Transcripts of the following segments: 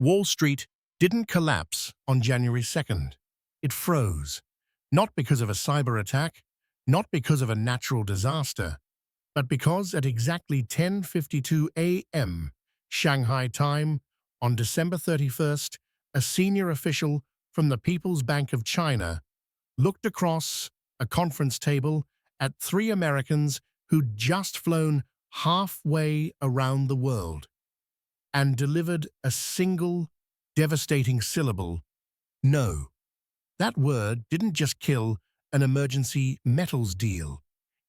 Wall Street didn't collapse on January 2nd. It froze, not because of a cyber attack, not because of a natural disaster, but because at exactly 10:52 a.m. Shanghai time on December 31st, a senior official from the People's Bank of China looked across a conference table at three Americans who'd just flown halfway around the world and delivered a single devastating syllable: no. That word didn't just kill an emergency metals deal.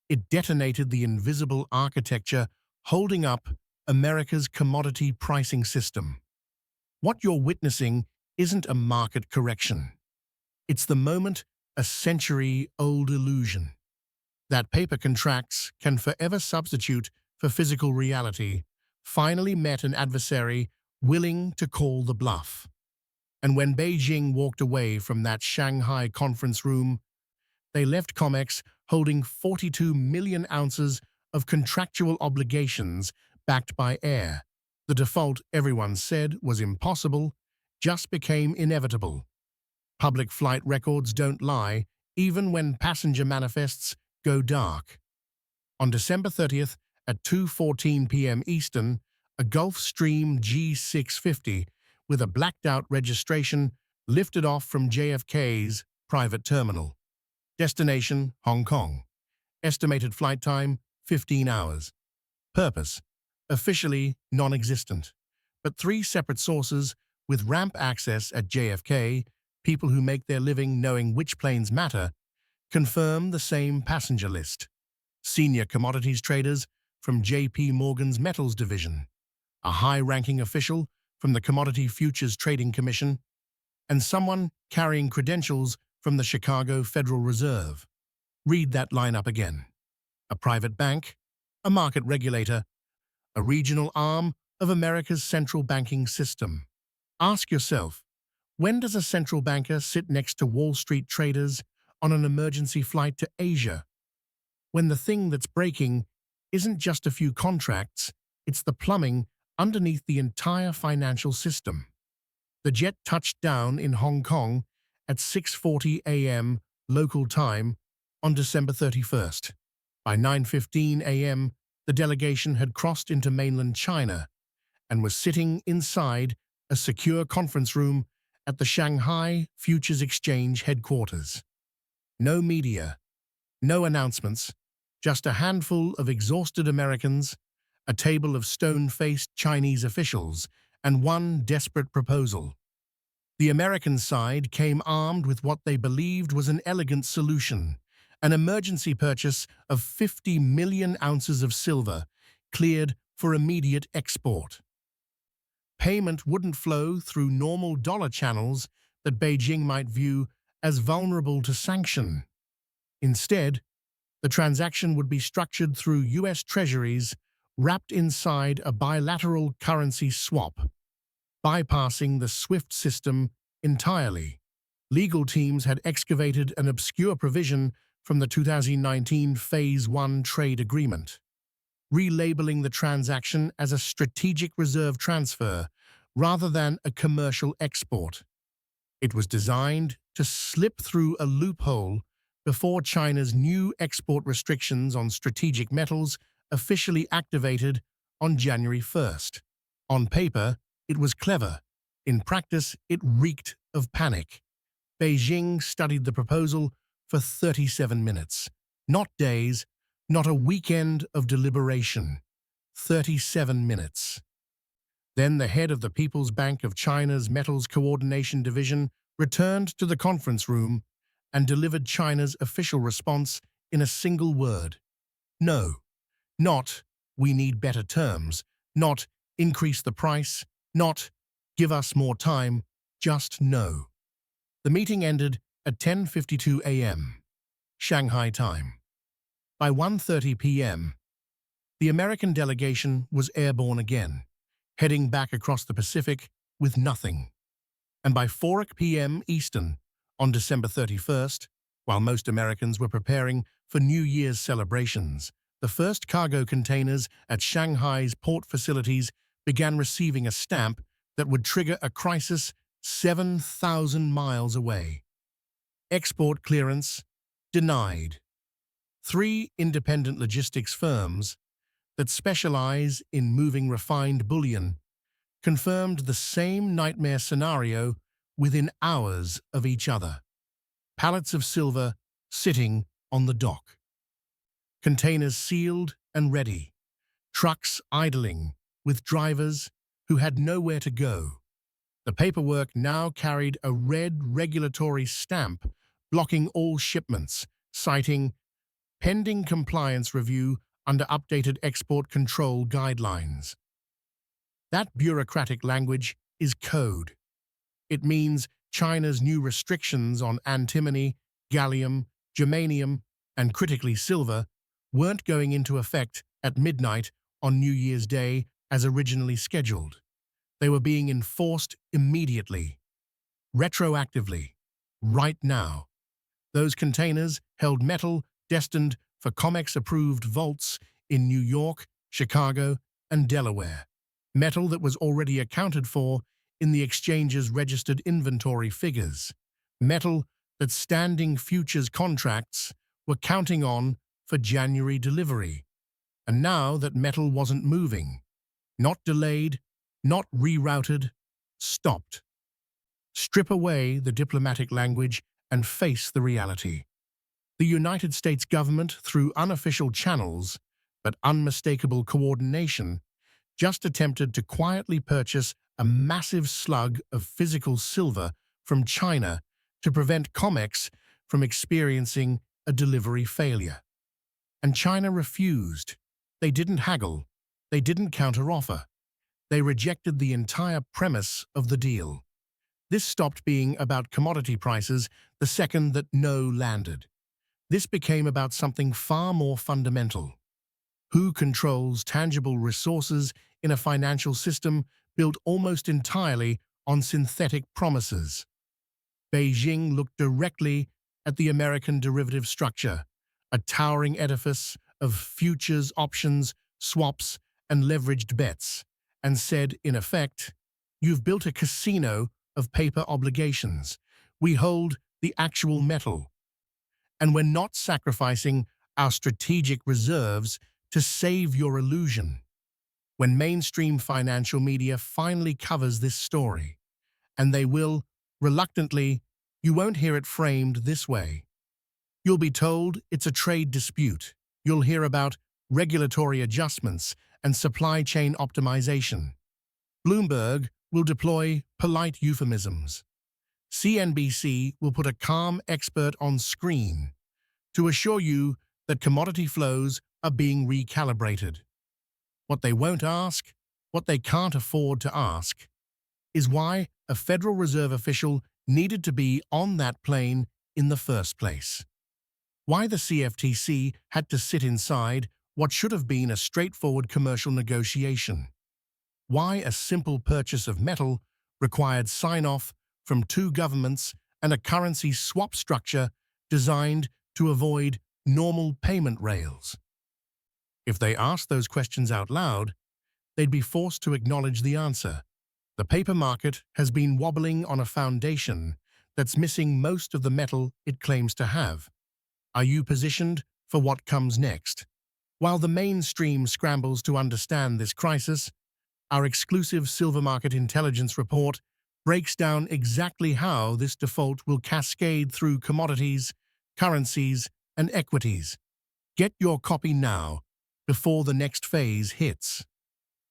It detonated the invisible architecture holding up America's commodity pricing system. What you're witnessing isn't a market correction. It's the moment a century-old illusion that paper contracts can forever substitute for physical reality finally met an adversary willing to call the bluff. And when Beijing walked away from that Shanghai conference room, they left COMEX holding 42 million ounces of contractual obligations backed by air. The default everyone said was impossible just became inevitable. Public flight records don't lie, even when passenger manifests go dark. On December 30th at 2:14 p.m. Eastern, a Gulfstream G650 with a blacked-out registration lifted off from JFK's private terminal. Destination, Hong Kong. Estimated flight time, 15 hours. Purpose, officially non-existent. But three separate sources with ramp access at JFK, people who make their living knowing which planes matter, confirm the same passenger list. Senior commodities traders from J.P. Morgan's Metals Division, a high-ranking official from the Commodity Futures Trading Commission, and someone carrying credentials from the Chicago Federal Reserve. Read that lineup again. A private bank, a market regulator, a regional arm of America's central banking system. Ask yourself, when does a central banker sit next to Wall Street traders on an emergency flight to Asia? When the thing that's breaking isn't just a few contracts, it's the plumbing underneath the entire financial system. The jet touched down in Hong Kong at 6:40 a.m. local time on December 31st. By 9:15 a.m., the delegation had crossed into mainland China and was sitting inside a secure conference room at the Shanghai Futures Exchange headquarters. No media, no announcements, just a handful of exhausted Americans, a table of stone-faced Chinese officials, and one desperate proposal. The American side came armed with what they believed was an elegant solution: an emergency purchase of 50 million ounces of silver, cleared for immediate export. Payment wouldn't flow through normal dollar channels that Beijing might view as vulnerable to sanction. Instead, the transaction would be structured through U.S. treasuries wrapped inside a bilateral currency swap, bypassing the SWIFT system entirely. Legal teams had excavated an obscure provision from the 2019 Phase 1 trade agreement, relabeling the transaction as a strategic reserve transfer rather than a commercial export. It was designed to slip through a loophole before China's new export restrictions on strategic metals officially activated on January 1st. On paper, it was clever. In practice, it reeked of panic. Beijing studied the proposal for 37 minutes. Not days, not a weekend of deliberation. 37 minutes. Then the head of the People's Bank of China's Metals Coordination Division returned to the conference room and delivered China's official response in a single word: no. Not, we need better terms. Not, increase the price. Not, give us more time. Just no. The meeting ended at 10:52 a.m. Shanghai time. By 1:30 p.m., the American delegation was airborne again, heading back across the Pacific with nothing. And by 4 p.m. Eastern, on December 31st, while most Americans were preparing for New Year's celebrations, the first cargo containers at Shanghai's port facilities began receiving a stamp that would trigger a crisis 7,000 miles away. Export clearance denied. 3 independent logistics firms that specialize in moving refined bullion confirmed the same nightmare scenario within hours of each other. Pallets of silver sitting on the dock. Containers sealed and ready. Trucks idling with drivers who had nowhere to go. The paperwork now carried a red regulatory stamp blocking all shipments, citing pending compliance review under updated export control guidelines. That bureaucratic language is code. It means China's new restrictions on antimony, gallium, germanium, and critically silver weren't going into effect at midnight on New Year's Day as originally scheduled. They were being enforced immediately, retroactively, right now. Those containers held metal destined for COMEX-approved vaults in New York, Chicago, and Delaware. Metal that was already accounted for in the exchange's registered inventory figures. Metal that standing futures contracts were counting on for January delivery. And now that metal wasn't moving, not delayed, not rerouted, stopped. Strip away the diplomatic language and face the reality. The United States government, through unofficial channels but unmistakable coordination, just attempted to quietly purchase a massive slug of physical silver from China to prevent COMEX from experiencing a delivery failure. And China refused. They didn't haggle. They didn't counteroffer. They rejected the entire premise of the deal. This stopped being about commodity prices the second that no landed. This became about something far more fundamental. Who controls tangible resources in a financial system built almost entirely on synthetic promises? Beijing looked directly at the American derivative structure, a towering edifice of futures, options, swaps, and leveraged bets, and said, in effect, "You've built a casino of paper obligations. We hold the actual metal. And we're not sacrificing our strategic reserves to save your illusion." When mainstream financial media finally covers this story, and they will, reluctantly, you won't hear it framed this way. You'll be told it's a trade dispute. You'll hear about regulatory adjustments and supply chain optimization. Bloomberg will deploy polite euphemisms. CNBC will put a calm expert on screen to assure you that commodity flows are being recalibrated. What they won't ask, what they can't afford to ask, is why a Federal Reserve official needed to be on that plane in the first place. Why the CFTC had to sit inside what should have been a straightforward commercial negotiation. Why a simple purchase of metal required sign-off from 2 governments and a currency swap structure designed to avoid normal payment rails. If they asked those questions out loud, they'd be forced to acknowledge the answer. The paper market has been wobbling on a foundation that's missing most of the metal it claims to have. Are you positioned for what comes next? While the mainstream scrambles to understand this crisis, our exclusive Silver Market Intelligence report breaks down exactly how this default will cascade through commodities, currencies, and equities. Get your copy now, before the next phase hits.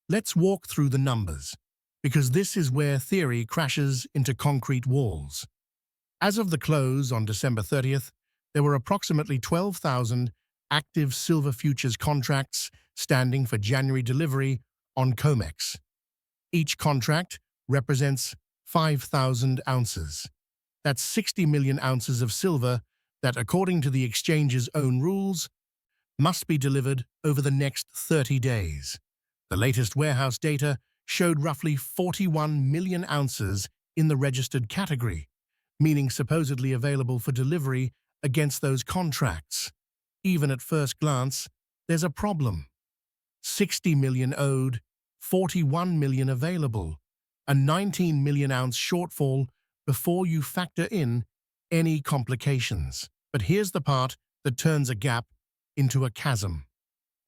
Let's walk through the numbers, because this is where theory crashes into concrete walls. As of the close on December 30th, there were approximately 12,000 active silver futures contracts standing for January delivery on COMEX. Each contract represents 5,000 ounces. That's 60 million ounces of silver that, according to the exchange's own rules, must be delivered over the next 30 days. The latest warehouse data showed roughly 41 million ounces in the registered category, meaning supposedly available for delivery against those contracts. Even at first glance, there's a problem. 60 million owed, 41 million available. a 19 million ounce shortfall before you factor in any complications. But here's the part that turns a gap into a chasm.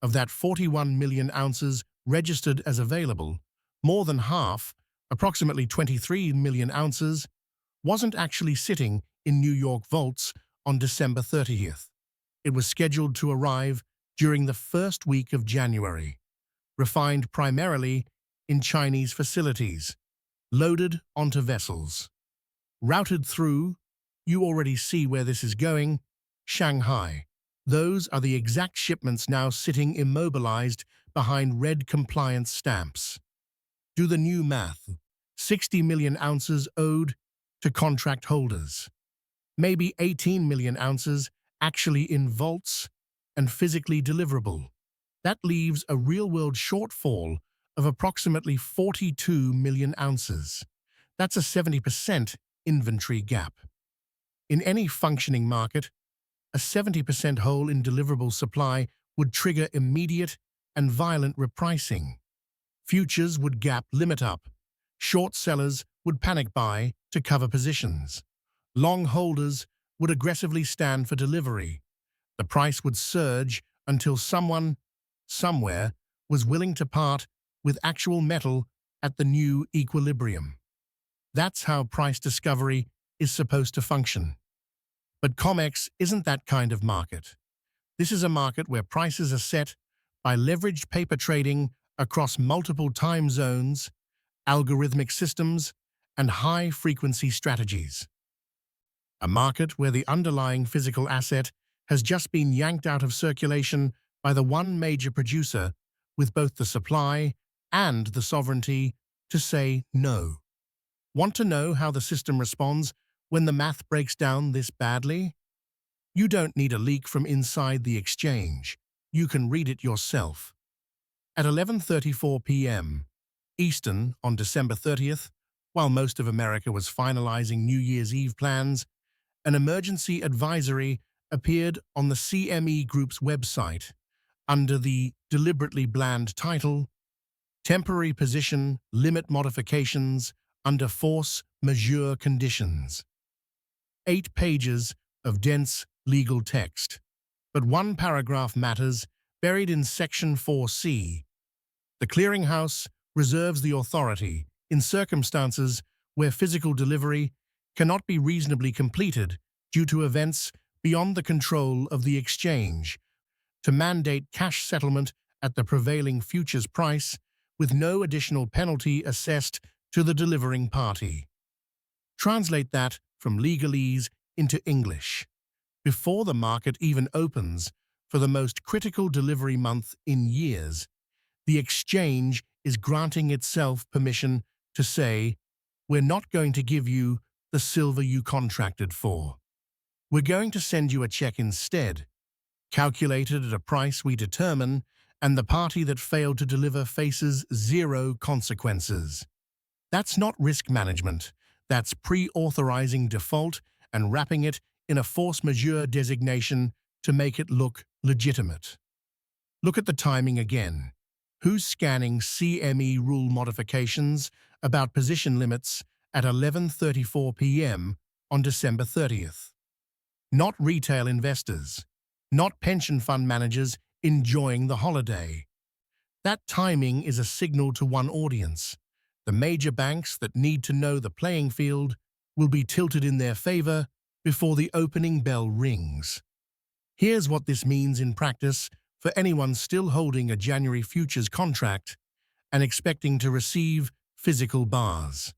Of that 41 million ounces registered as available, more than half, approximately 23 million ounces, wasn't actually sitting in New York vaults on December 30th. It was scheduled to arrive during the first week of January, refined primarily in Chinese facilities, loaded onto vessels. Routed through, you already see where this is going, Shanghai. Those are the exact shipments now sitting immobilized behind red compliance stamps. Do the new math. 60 million ounces owed to contract holders. Maybe 18 million ounces actually in vaults and physically deliverable. That leaves a real-world shortfall of approximately 42 million ounces. That's a 70% inventory gap. In any functioning market, a 70% hole in deliverable supply would trigger immediate and violent repricing. Futures would gap limit up. Short sellers would panic buy to cover positions. Long holders would aggressively stand for delivery. The price would surge until someone, somewhere, was willing to part with actual metal at the new equilibrium. That's how price discovery is supposed to function. But COMEX isn't that kind of market. This is a market where prices are set by leveraged paper trading across multiple time zones, algorithmic systems, and high-frequency strategies. A market where the underlying physical asset has just been yanked out of circulation by the one major producer with both the supply and the sovereignty to say no. Want to know how the system responds when the math breaks down this badly? You don't need a leak from inside the exchange. You can read it yourself. At 11:34 p.m. Eastern on December 30th, while most of America was finalizing New Year's Eve plans, an emergency advisory appeared on the CME Group's website under the deliberately bland title, Temporary Position Limit Modifications under Force Majeure Conditions. 8 pages of dense legal text, but one paragraph matters, buried in Section 4C. The clearinghouse reserves the authority, in circumstances where physical delivery cannot be reasonably completed due to events beyond the control of the exchange, to mandate cash settlement at the prevailing futures price with no additional penalty assessed to the delivering party. Translate that from legalese into English. Before the market even opens for the most critical delivery month in years, the exchange is granting itself permission to say, we're not going to give you the silver you contracted for. We're going to send you a check instead, calculated at a price we determine, and the party that failed to deliver faces 0 consequences. That's not risk management. That's pre-authorizing default and wrapping it in a force majeure designation to make it look legitimate. Look at the timing again. Who's scanning CME rule modifications about position limits at 11:34 p.m. on December 30th? Not retail investors, not pension fund managers enjoying the holiday. That timing is a signal to one audience. The major banks that need to know the playing field will be tilted in their favor before the opening bell rings. Here's what this means in practice for anyone still holding a January futures contract and expecting to receive physical bars.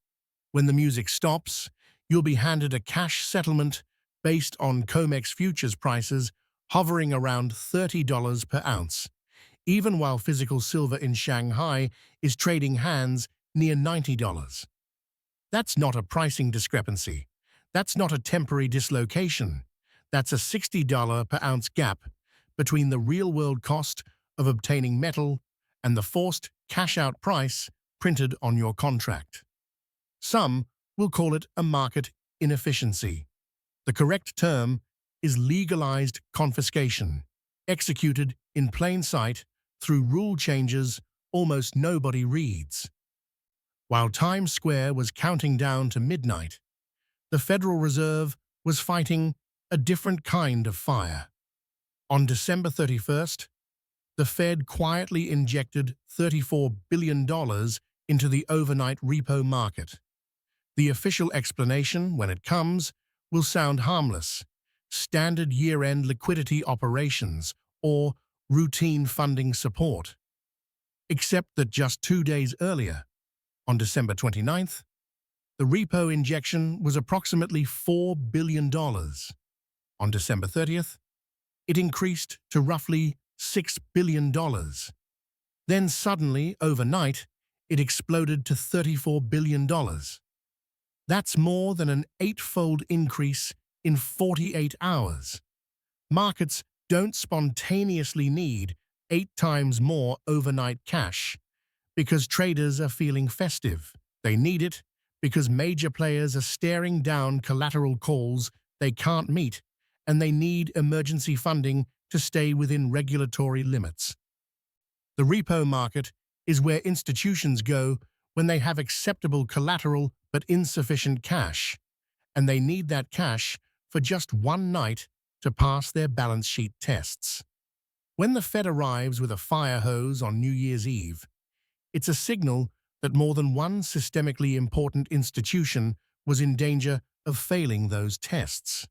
When the music stops, you'll be handed a cash settlement based on COMEX futures prices hovering around $30 per ounce, even while physical silver in Shanghai is trading hands near $90. That's not a pricing discrepancy. That's not a temporary dislocation. That's a $60 per ounce gap between the real-world cost of obtaining metal and the forced cash-out price printed on your contract. Some will call it a market inefficiency. The correct term is legalized confiscation, executed in plain sight through rule changes almost nobody reads. While Times Square was counting down to midnight, the Federal Reserve was fighting a different kind of fire. On December 31st, the Fed quietly injected $34 billion into the overnight repo market. The official explanation, when it comes, will sound harmless: standard year-end liquidity operations or routine funding support. Except that just 2 days earlier, on December 29th, the repo injection was approximately $4 billion. On December 30th, it increased to roughly $6 billion. Then suddenly, overnight, it exploded to $34 billion. That's more than an 8-fold increase in 48 hours. Markets don't spontaneously need 8 times more overnight cash because traders are feeling festive. They need it because major players are staring down collateral calls they can't meet, and they need emergency funding to stay within regulatory limits. The repo market is where institutions go when they have acceptable collateral but insufficient cash, and they need that cash for just one night to pass their balance sheet tests. When the Fed arrives with a fire hose on New Year's Eve, it's a signal that more than one systemically important institution was in danger of failing those tests.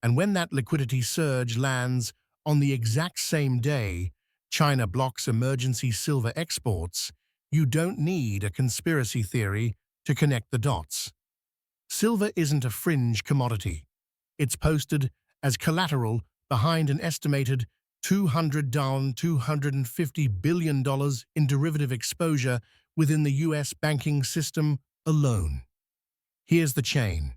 And when that liquidity surge lands on the exact same day China blocks emergency silver exports, you don't need a conspiracy theory to connect the dots. Silver isn't a fringe commodity. It's posted as collateral behind an estimated $250 billion in derivative exposure within the U.S. banking system alone. Here's the chain.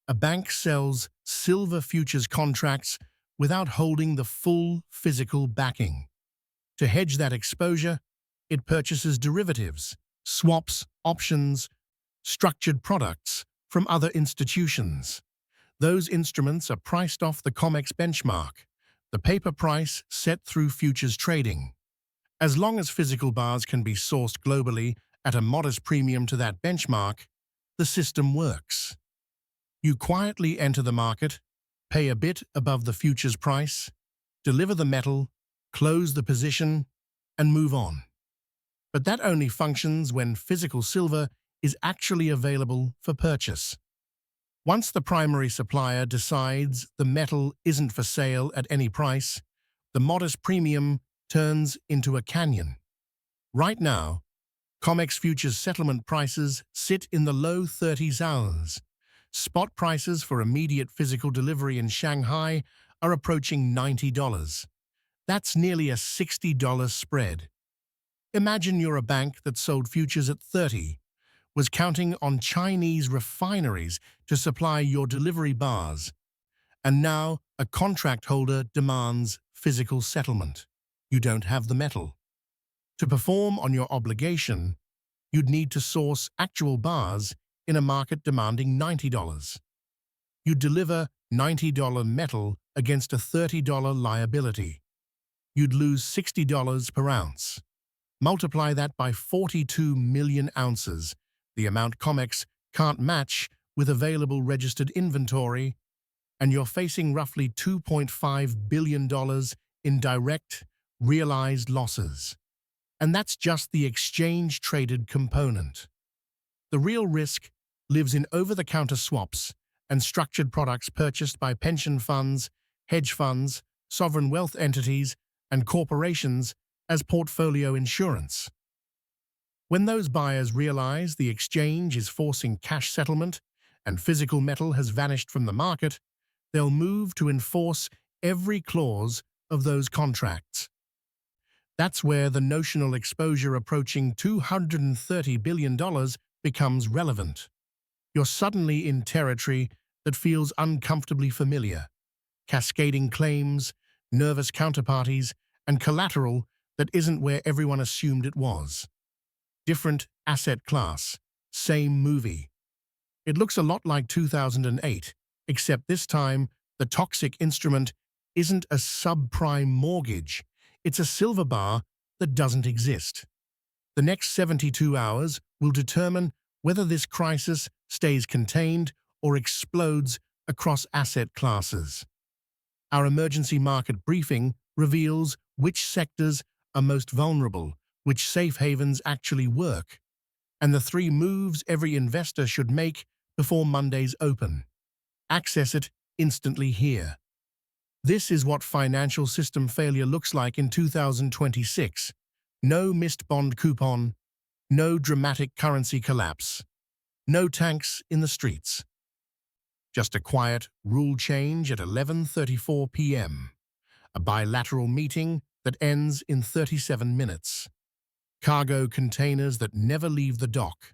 A bank sells silver futures contracts without holding the full physical backing. To hedge that exposure, it purchases derivatives, swaps, options, structured products from other institutions. Those instruments are priced off the COMEX benchmark, the paper price set through futures trading. As long as physical bars can be sourced globally at a modest premium to that benchmark, the system works. You quietly enter the market, pay a bit above the futures price, deliver the metal, close the position, and move on. But that only functions when physical silver is actually available for purchase. Once the primary supplier decides the metal isn't for sale at any price, the modest premium turns into a canyon. Right now, COMEX futures settlement prices sit in the low 30s hours. Spot prices for immediate physical delivery in Shanghai are approaching $90. That's nearly a $60 spread. Imagine you're a bank that sold futures at 30, was counting on Chinese refineries to supply your delivery bars, and now a contract holder demands physical settlement. You don't have the metal. To perform on your obligation, you'd need to source actual bars in a market demanding $90. You'd deliver $90 metal against a $30 liability. You'd lose $60 per ounce. Multiply that by 42 million ounces, the amount COMEX can't match with available registered inventory, and you're facing roughly $2.5 billion in direct, realized losses. And that's just the exchange-traded component. The real risk lives in over-the-counter swaps and structured products purchased by pension funds, hedge funds, sovereign wealth entities, and corporations as portfolio insurance. When those buyers realize the exchange is forcing cash settlement and physical metal has vanished from the market, they'll move to enforce every clause of those contracts. That's where the notional exposure approaching $230 billion becomes relevant. You're suddenly in territory that feels uncomfortably familiar. Cascading claims, nervous counterparties, and collateral that isn't where everyone assumed it was. Different asset class, same movie. It looks a lot like 2008, except this time the toxic instrument isn't a subprime mortgage. It's a silver bar that doesn't exist. The next 72 hours will determine whether this crisis stays contained or explodes across asset classes. Our emergency market briefing reveals which sectors are most vulnerable, which safe havens actually work, and the 3 moves every investor should make before Monday's open. Access it instantly here. This is what financial system failure looks like in 2026. No missed bond coupon, no dramatic currency collapse, no tanks in the streets. Just a quiet rule change at 11:34 p.m. A bilateral meeting that ends in 37 minutes. Cargo containers that never leave the dock.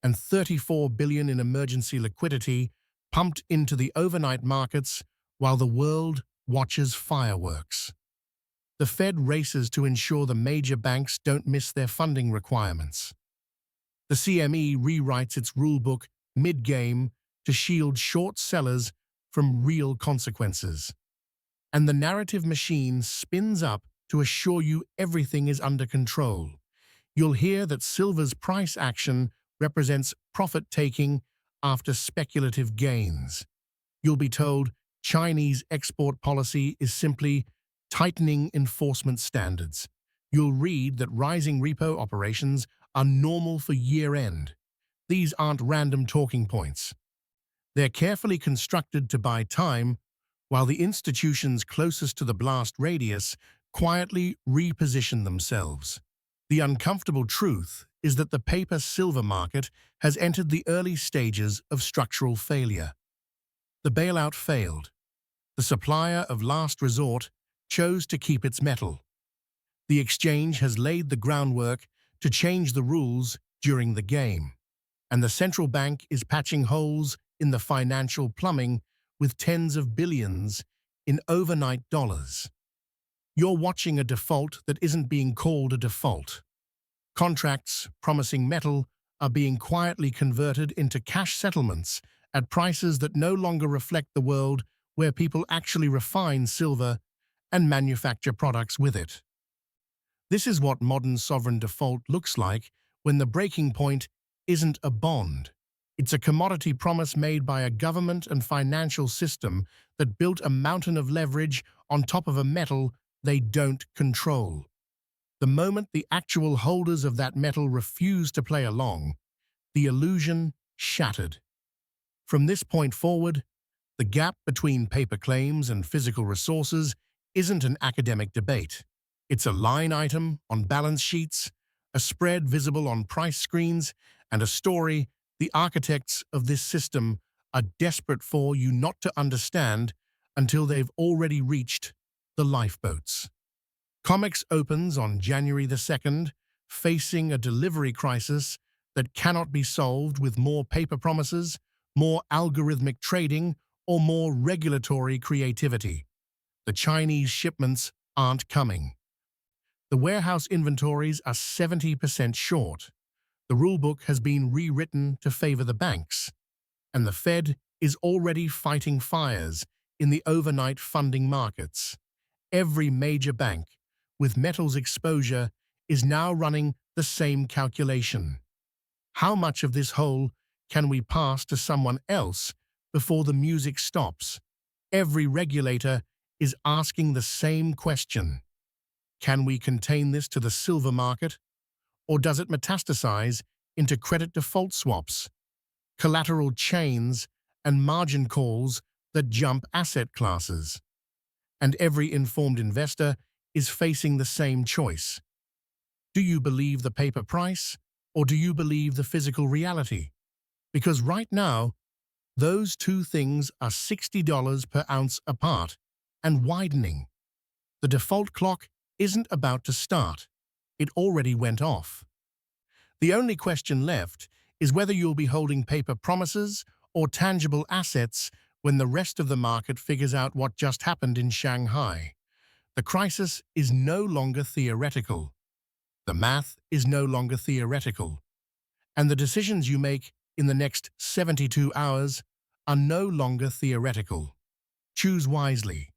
And $34 billion in emergency liquidity pumped into the overnight markets while the world watches fireworks. The Fed races to ensure the major banks don't miss their funding requirements. The CME rewrites its rulebook mid-game to shield short sellers from real consequences. And the narrative machine spins up to assure you everything is under control. You'll hear that silver's price action represents profit-taking after speculative gains. You'll be told Chinese export policy is simply tightening enforcement standards. You'll read that rising repo operations are normal for year-end. These aren't random talking points. They're carefully constructed to buy time, while the institutions closest to the blast radius quietly reposition themselves. The uncomfortable truth is that the paper silver market has entered the early stages of structural failure. The bailout failed. The supplier of last resort chose to keep its metal. The exchange has laid the groundwork to change the rules during the game, and the central bank is patching holes in the financial plumbing with tens of billions in overnight dollars. You're watching a default that isn't being called a default. Contracts promising metal are being quietly converted into cash settlements at prices that no longer reflect the world where people actually refine silver and manufacture products with it. This is what modern sovereign default looks like when the breaking point isn't a bond. It's a commodity promise made by a government and financial system that built a mountain of leverage on top of a metal they don't control. The moment the actual holders of that metal refuse to play along, the illusion shattered. From this point forward, the gap between paper claims and physical resources isn't an academic debate. It's a line item on balance sheets, a spread visible on price screens, and a story the architects of this system are desperate for you not to understand until they've already reached the lifeboats. COMEX opens on January the 2nd, facing a delivery crisis that cannot be solved with more paper promises, more algorithmic trading, or more regulatory creativity. The Chinese shipments aren't coming. The warehouse inventories are 70% short. The rulebook has been rewritten to favor the banks, and the Fed is already fighting fires in the overnight funding markets. Every major bank with metals exposure is now running the same calculation. How much of this hole can we pass to someone else before the music stops? Every regulator is asking the same question. Can we contain this to the silver market? Or does it metastasize into credit default swaps, collateral chains, and margin calls that jump asset classes? And every informed investor is facing the same choice. Do you believe the paper price, or do you believe the physical reality? Because right now, those two things are $60 per ounce apart and widening. The default clock isn't about to start. It already went off. The only question left is whether you'll be holding paper promises or tangible assets when the rest of the market figures out what just happened in Shanghai. The crisis is no longer theoretical. The math is no longer theoretical. And the decisions you make in the next 72 hours are no longer theoretical. Choose wisely.